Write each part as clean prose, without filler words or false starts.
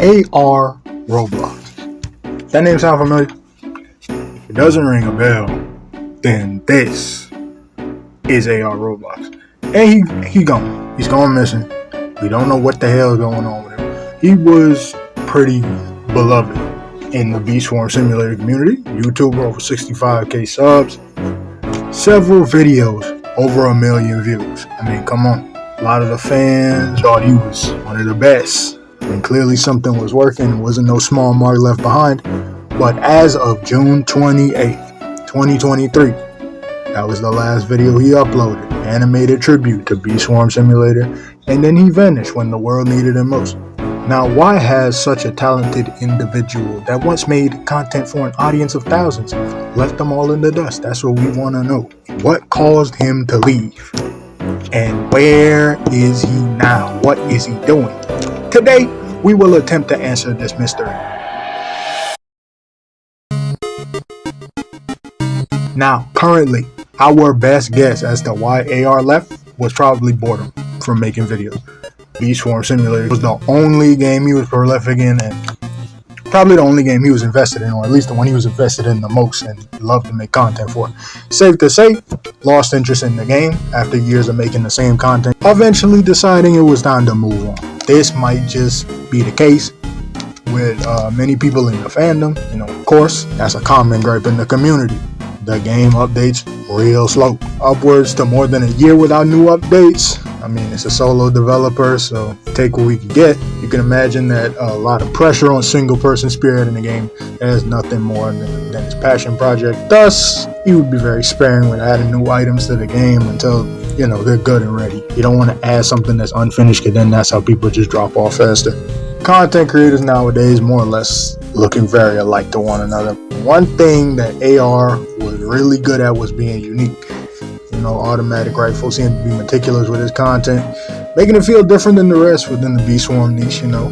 AR Roblox. That name sound familiar? If it doesn't ring a bell, then this is AR Roblox. And he gone. He's gone missing. We don't know what the hell is going on with him. He was pretty beloved in the Bee Swarm Simulator community. YouTuber, over 65k subs. Several videos, over 1 million views. I mean, come on. A lot of the fans thought he was one of the best. And clearly something was working. It wasn't no small mark left behind. But as of June 28th, 2023, that was the last video he uploaded. Animated tribute to Bee Swarm Simulator. And then he vanished when the world needed him most. Now, why has such a talented individual that once made content for an audience of thousands left them all in the dust? That's what we want to know. What caused him to leave? And where is he now? What is he doing? Today, we will attempt to answer this mystery. Now, currently, our best guess as to why AR left was probably boredom from making videos. Bee Swarm Simulator was the only game he was prolific in, and probably the only game he was invested in, or at least the one he was invested in the most and loved to make content for. Safe to say, lost interest in the game after years of making the same content, eventually deciding it was time to move on. This might just be the case with many people in the fandom. You know, of course, that's a common gripe in the community. The game updates real slow. Upwards to more than a year without new updates. I mean, it's a solo developer, so take what we can get. You can imagine that a lot of pressure on single-person spirit in the game has nothing more than his passion project. Thus, he would be very sparing with adding new items to the game until, you know, they're good and ready. You don't want to add something that's unfinished, because then that's how people just drop off faster. Content creators nowadays more or less looking very alike to one another. One thing that AR was really good at was being unique. You know, Automatic Rifle seemed to be meticulous with his content, making it feel different than the rest within the Bee Swarm niche, you know.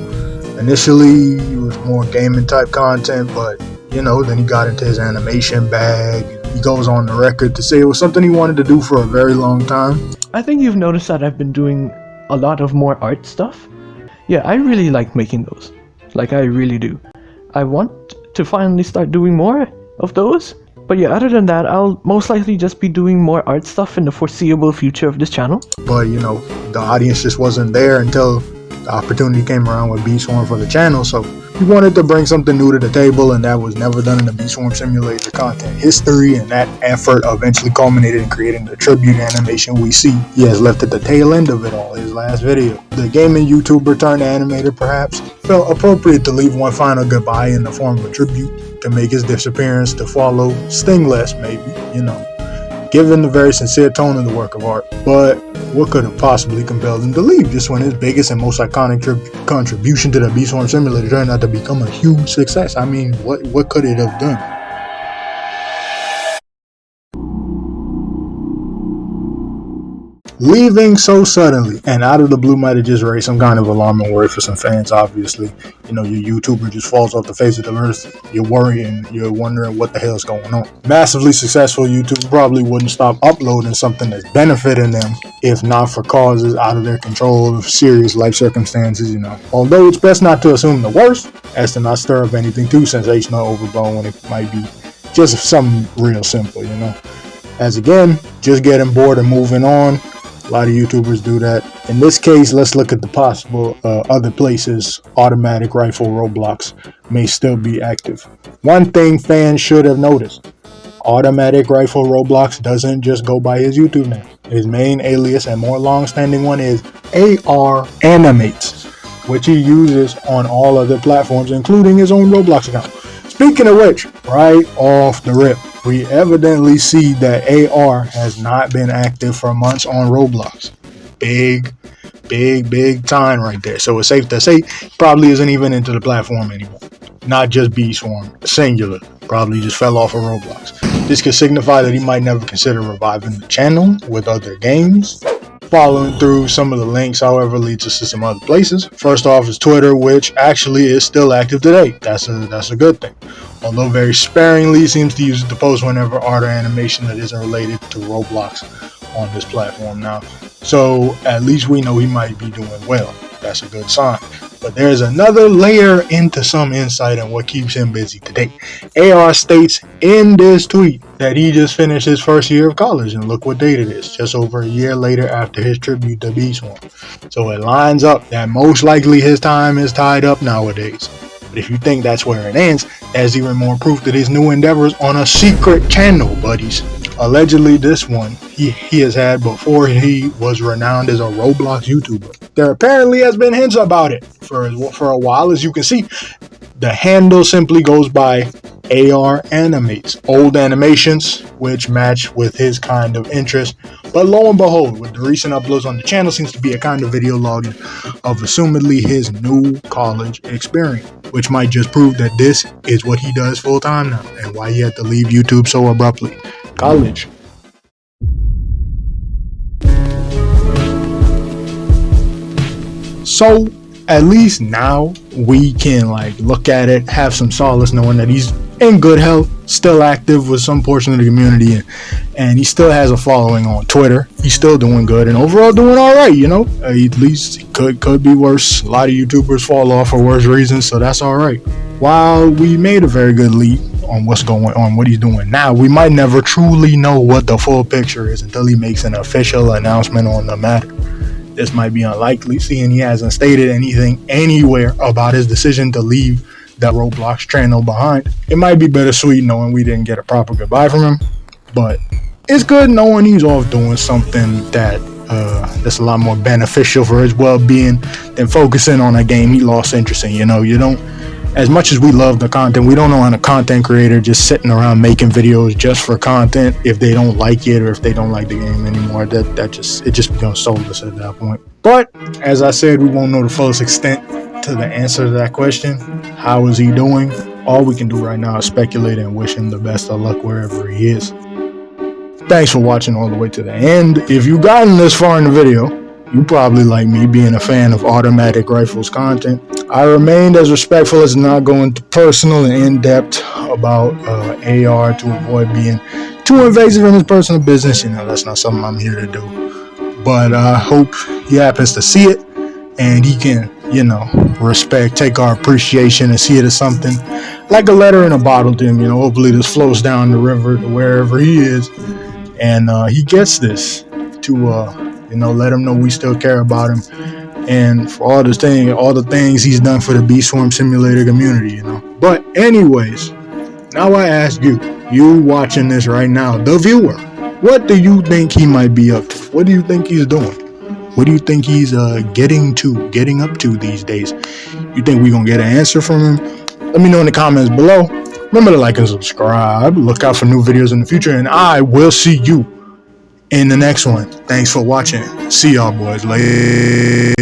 Initially, it was more gaming type content, but, you know, then he got into his animation bag. He goes on the record to say it was something he wanted to do for a very long time. I think you've noticed that I've been doing a lot of more art stuff. Yeah, I really like making those. Like, I really do. I want to finally start doing more of those. But yeah, other than that, I'll most likely just be doing more art stuff in the foreseeable future of this channel. But, you know, the audience just wasn't there until the opportunity came around with Bee Swarm for the channel. So he wanted to bring something new to the table, and that was never done in the Bee Swarm Simulator content history. And that effort eventually culminated in creating the tribute animation we see. He has left at the tail end of it all, his last video. The gaming YouTuber turned animator perhaps felt appropriate to leave one final goodbye in the form of a tribute to make his disappearance to follow stingless, maybe, you know, given the very sincere tone of the work of art. But what could have possibly compelled him to leave just when his biggest and most iconic contribution to the Bee Swarm Simulator turned out to become a huge success? I mean, what could it have done? Leaving so suddenly and out of the blue might have just raised some kind of alarming worry for some fans, obviously. You know, your YouTuber just falls off the face of the earth. You're worrying, you're wondering what the hell's going on. Massively successful YouTubers probably wouldn't stop uploading something that's benefiting them if not for causes out of their control of serious life circumstances, you know. Although it's best not to assume the worst, as to not stir up anything too sensational or overblown when it might be just something real simple, you know. As again, just getting bored and moving on. A lot of YouTubers do that. In this case, let's look at the possible other places Automatic Rifle Roblox may still be active. One thing fans should have noticed. Automatic Rifle Roblox doesn't just go by his YouTube name. His main alias and more long-standing one is AR Animates, which he uses on all other platforms, including his own Roblox account. Speaking of which, right off the rip, we evidently see that AR has not been active for months on Roblox. Big time right there. So it's safe to say he probably isn't even into the platform anymore. Not just Bee Swarm, singular. Probably just fell off of Roblox. This could signify that he might never consider reviving the channel with other games. Following through some of the links, however, leads us to some other places. First off is Twitter, which actually is still active today. That's a good thing. Although very sparingly, seems to use it to post whenever art or animation that isn't related to Roblox on this platform now. So at least we know he might be doing well. That's a good sign. But there's another layer into some insight on what keeps him busy today. AR states in this tweet that he just finished his first year of college, and look what date it is, just over a year later after his tribute to Beast Swarm. So it lines up that most likely his time is tied up nowadays. But if you think that's where it ends, there's even more proof that his new endeavors on a secret channel, buddies. Allegedly, this one he has had before he was renowned as a Roblox YouTuber. There apparently has been hints about it for a while. As you can see, the handle simply goes by AR Animates. Old animations which match with his kind of interest. But lo and behold, with the recent uploads on the channel, seems to be a kind of video log of assumedly his new college experience, which might just prove that this is what he does full time now and why he had to leave YouTube so abruptly. College. So at least now we can look at it, have some solace knowing that he's in good health, still active with some portion of the community, and he still has a following on Twitter. He's still doing good and overall doing all right, at least it could be worse. A lot of YouTubers fall off for worse reasons, so that's all right. While we made a very good lead on what's going on, what he's doing now, we might never truly know what the full picture is until he makes an official announcement on the matter. This might be unlikely, seeing he hasn't stated anything anywhere about his decision to leave that Roblox channel behind. It might be bittersweet knowing we didn't get a proper goodbye from him, but it's good knowing he's off doing something that's a lot more beneficial for his well-being than focusing on a game he lost interest in. You don't, as much as we love the content, we don't want a content creator just sitting around making videos just for content if they don't like it or if they don't like the game anymore. It just becomes soulless at that point. But as I said, we won't know the fullest extent to the answer to that question. How is he doing? All we can do right now is speculate and wish him the best of luck wherever he is. Thanks for watching all the way to the end. If you've gotten this far in the video, you probably like me being a fan of automatic rifles content. I remained as respectful as not going too personal and in-depth about AR to avoid being too invasive in his personal business. That's not something I'm here to do. But I hope he happens to see it and he can, take our appreciation and see it as something like a letter in a bottle to him. Hopefully this flows down the river to wherever he is and he gets this to let him know we still care about him and for all the things he's done for the Beast Swarm Simulator community. But anyways, now I ask you watching this right now, the viewer, what do you think he might be up to? What do you think he's doing? What do you think he's getting up to these days? You think we're gonna get an answer from him? Let me know in the comments below. Remember to like and subscribe. Look out for new videos in the future, and I will see you in the next one. Thanks for watching. See y'all boys later.